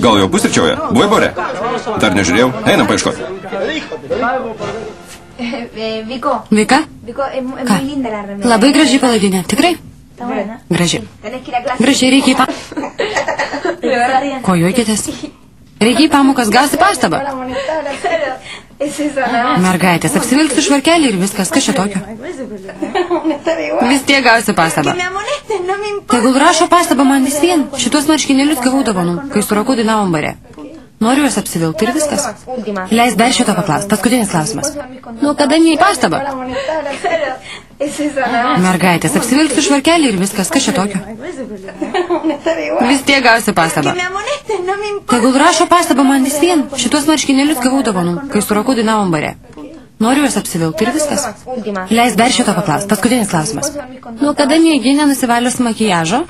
Gal jau pusryčiauja? Buvai bare? Dar nežiūrėjau. Einam paieškoti. Vika? Ką? Labai graži pavadinė. Tikrai? Graži. Gražiai, reikia į pamokas. Ko juokitės? Reikia į pamokas, gausi pastabą. Mergaitės, apsivilksi švarkelį ir viskas. Kas čia tokio? Vis tiek gausi pastabą. Tegul rašo pastabą man vis vien. Šitos marškinėlius gavau dovanų, kai su Roku dainavom bare. Noriu juos apsivilkti ir viskas. Leis dar šito paklaus. Paskutinis klausimas. Nu, kada ne į pastabą? Mergaitės, apsivilksi švarkelį ir viskas. Kas čia tokio? Vis tiek gausi pastabą. Tegul rašo pastabą man vis vien. Šitos marškinėlius gavau dovanų, kai su Roku dainavom bare. Noriu juos apsivilkti ir viskas. Leis dar šito paklaus. Paskutinis klausimas. Nu, kada mėgiai nenusivalius makijažo?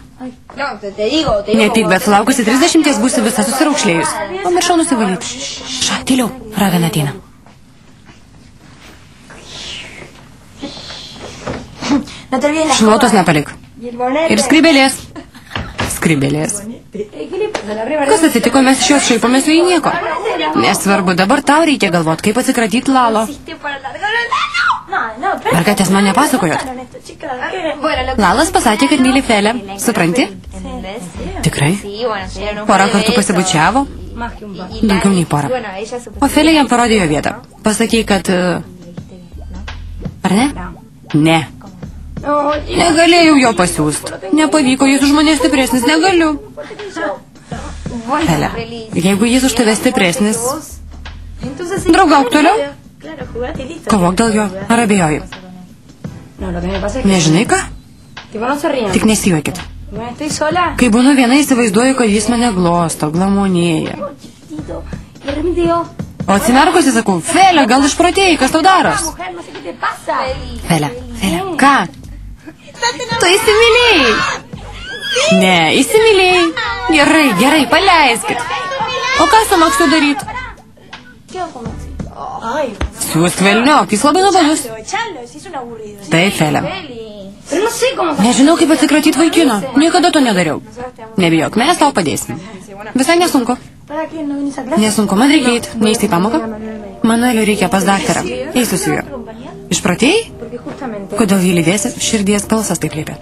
Nepyk, bet sulaukusi 30 būsi visą susiraukšlėjus. Pamiršau nusivalyti. Tyliau, ragana ateina. Šluotos nepalik. Ir skrybėlės. Skrybėlės. Kas atsitiko, mes iš jos šaipomės į nieko. Nesvarbu, dabar tau reikia galvoti, kaip atsikratyti Lalo. Mergaitės man nepasakojot. Lalas pasakė, kad myli Felę. Supranti? Tikrai? Porą kartų pasibučiavo? Daugiau nei porą. O Felė jam parodė jo vietą. Pasakė, kad... Ar ne? Ne. Negalėjau jo pasiūst. Nepavyko, jis už mane stipresnis, negaliu. Felė, jeigu jis už tave stipresnis, draugauk toliau. Kovok dėl jo, ar abejoji? Nežinai ką? Tik nesijuokit. Kai būnu viena, įsivaizduoju, kad jis mane glosto, glamonėja. O atsimerkusi sakau, Felė, gal išprotėjai, kas tau daros? Felė, ką? Tu įsimylėjai. Ne, įsimylėjai. Gerai, paleiskit. O ką su Maksu daryt? Siūsk velniok, jis labai nuobodus. Taip, Felė. Nežinau, kaip atsikratyti vaikino. Niekada to nedariau. Nebijok, mes tau padėsim. Visai nesunku. Nesunku, man reikia eiti. Neįsti į pamoką? Manuelio reikia pas daktarą. Eisiu su juo. Išprotėjai? Kodėl jį lydėsi? Širdies balsas taip liepia.